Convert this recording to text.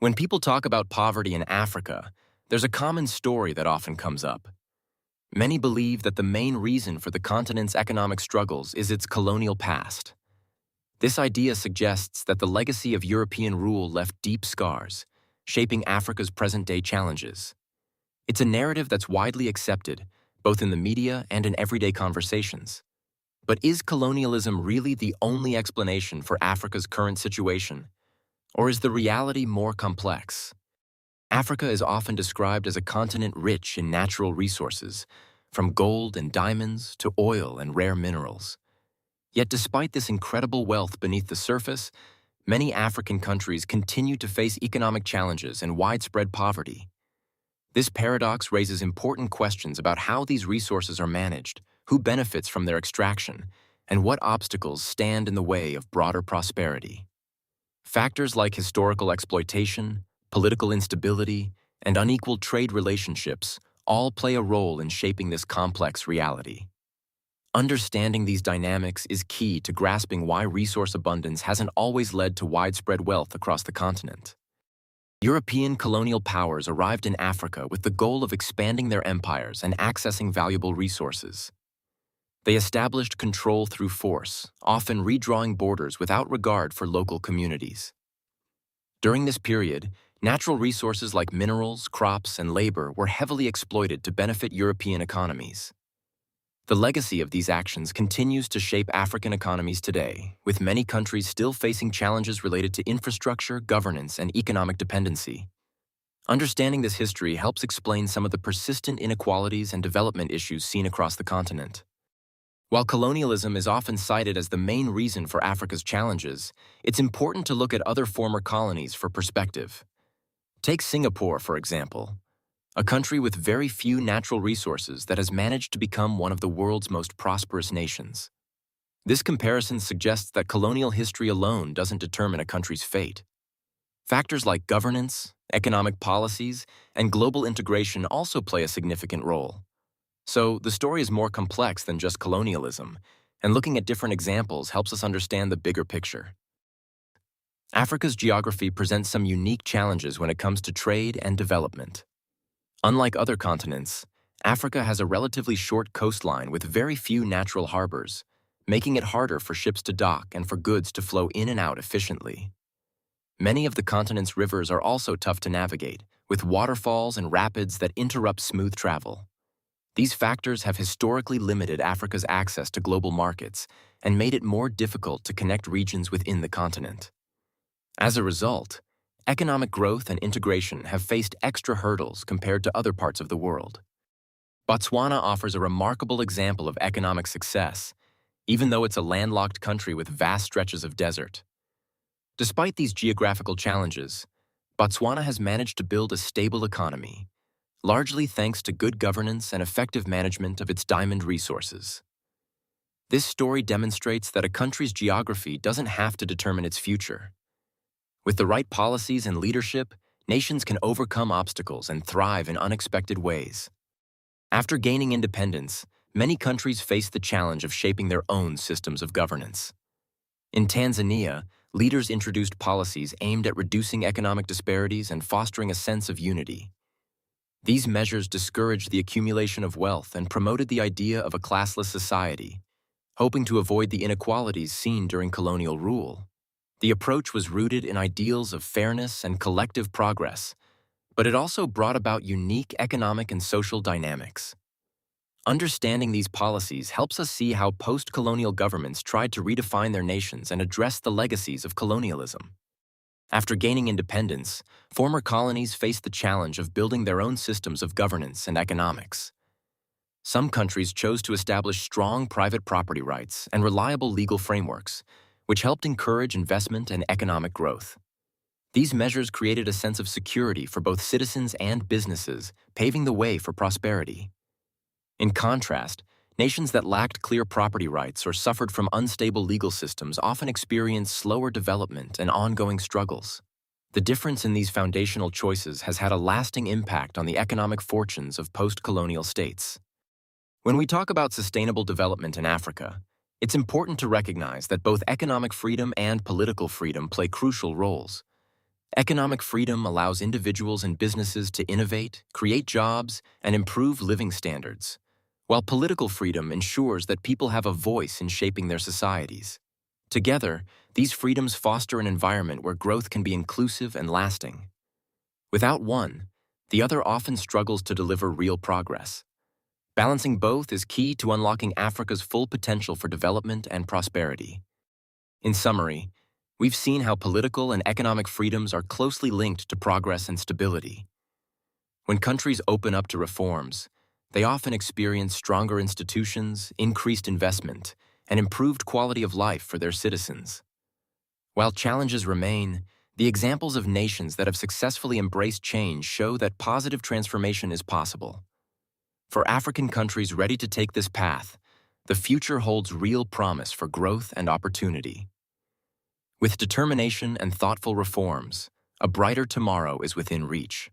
When people talk about poverty in Africa, there's a common story that often comes up. Many believe that the main reason for the continent's economic struggles is its colonial past. This idea suggests that the legacy of European rule left deep scars, shaping Africa's present-day challenges. It's a narrative that's widely accepted, both in the media and in everyday conversations. But is colonialism really the only explanation for Africa's current situation? Or is the reality more complex? Africa is often described as a continent rich in natural resources, from gold and diamonds to oil and rare minerals. Yet despite this incredible wealth beneath the surface, many African countries continue to face economic challenges and widespread poverty. This paradox raises important questions about how these resources are managed, who benefits from their extraction, and what obstacles stand in the way of broader prosperity. Factors like historical exploitation, political instability, and unequal trade relationships all play a role in shaping this complex reality. Understanding these dynamics is key to grasping why resource abundance hasn't always led to widespread wealth across the continent. European colonial powers arrived in Africa with the goal of expanding their empires and accessing valuable resources. They established control through force, often redrawing borders without regard for local communities. During this period, natural resources like minerals, crops, and labor were heavily exploited to benefit European economies. The legacy of these actions continues to shape African economies today, with many countries still facing challenges related to infrastructure, governance, and economic dependency. Understanding this history helps explain some of the persistent inequalities and development issues seen across the continent. While colonialism is often cited as the main reason for Africa's challenges, it's important to look at other former colonies for perspective. Take Singapore, for example, a country with very few natural resources that has managed to become one of the world's most prosperous nations. This comparison suggests that colonial history alone doesn't determine a country's fate. Factors like governance, economic policies, and global integration also play a significant role. So, the story is more complex than just colonialism, and looking at different examples helps us understand the bigger picture. Africa's geography presents some unique challenges when it comes to trade and development. Unlike other continents, Africa has a relatively short coastline with very few natural harbors, making it harder for ships to dock and for goods to flow in and out efficiently. Many of the continent's rivers are also tough to navigate, with waterfalls and rapids that interrupt smooth travel. These factors have historically limited Africa's access to global markets and made it more difficult to connect regions within the continent. As a result, economic growth and integration have faced extra hurdles compared to other parts of the world. Botswana offers a remarkable example of economic success, even though it's a landlocked country with vast stretches of desert. Despite these geographical challenges, Botswana has managed to build a stable economy, largely thanks to good governance and effective management of its diamond resources. This story demonstrates that a country's geography doesn't have to determine its future. With the right policies and leadership, nations can overcome obstacles and thrive in unexpected ways. After gaining independence, many countries face the challenge of shaping their own systems of governance. In Tanzania, leaders introduced policies aimed at reducing economic disparities and fostering a sense of unity. These measures discouraged the accumulation of wealth and promoted the idea of a classless society, hoping to avoid the inequalities seen during colonial rule. The approach was rooted in ideals of fairness and collective progress, but it also brought about unique economic and social dynamics. Understanding these policies helps us see how post-colonial governments tried to redefine their nations and address the legacies of colonialism. After gaining independence, former colonies faced the challenge of building their own systems of governance and economics. Some countries chose to establish strong private property rights and reliable legal frameworks, which helped encourage investment and economic growth. These measures created a sense of security for both citizens and businesses, paving the way for prosperity. In contrast, nations that lacked clear property rights or suffered from unstable legal systems often experienced slower development and ongoing struggles. The difference in these foundational choices has had a lasting impact on the economic fortunes of post-colonial states. When we talk about sustainable development in Africa, it's important to recognize that both economic freedom and political freedom play crucial roles. Economic freedom allows individuals and businesses to innovate, create jobs, and improve living standards, while political freedom ensures that people have a voice in shaping their societies. Together, these freedoms foster an environment where growth can be inclusive and lasting. Without one, the other often struggles to deliver real progress. Balancing both is key to unlocking Africa's full potential for development and prosperity. In summary, we've seen how political and economic freedoms are closely linked to progress and stability. When countries open up to reforms, they often experience stronger institutions, increased investment, and improved quality of life for their citizens. While challenges remain, the examples of nations that have successfully embraced change show that positive transformation is possible. For African countries ready to take this path, the future holds real promise for growth and opportunity. With determination and thoughtful reforms, a brighter tomorrow is within reach.